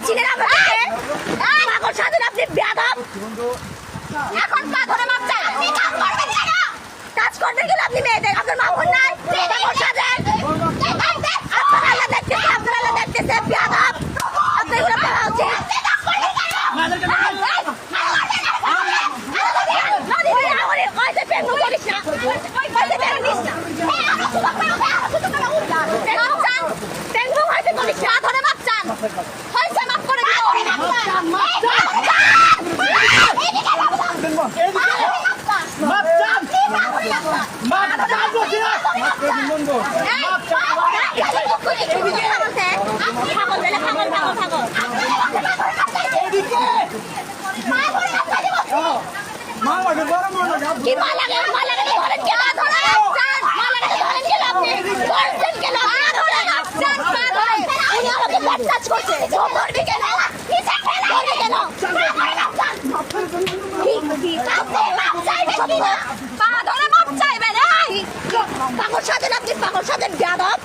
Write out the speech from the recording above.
চিনেন আমাকে? পাগল সাজেন আপনি বেয়াদব। এখন পা ধরে মাপ চাই। আপনি কাজ করবেন কেন? কাজ করতে গেলে আপনি মেয়েদের আপনার মা বোন নাই? পাগল সাজেন। আপনার আল্লাহ দেখতেছে, আপনার আল্লাহ দেখতেছে বেয়াদব। আপনি এগুলো করা উচিত। কি মালাগে মালাগে ধরেন কেন ধরেন মালাগে ধরেন কেন আপনি ধরেন কেন ধরেন উনি আমাকে ব্যাট টাচ করছে ধরবে কেন ধরবে কেন পা ধরে মাপ চাইবেন পাগল সাজেন আপনি পাগল সাজেন বেয়াদব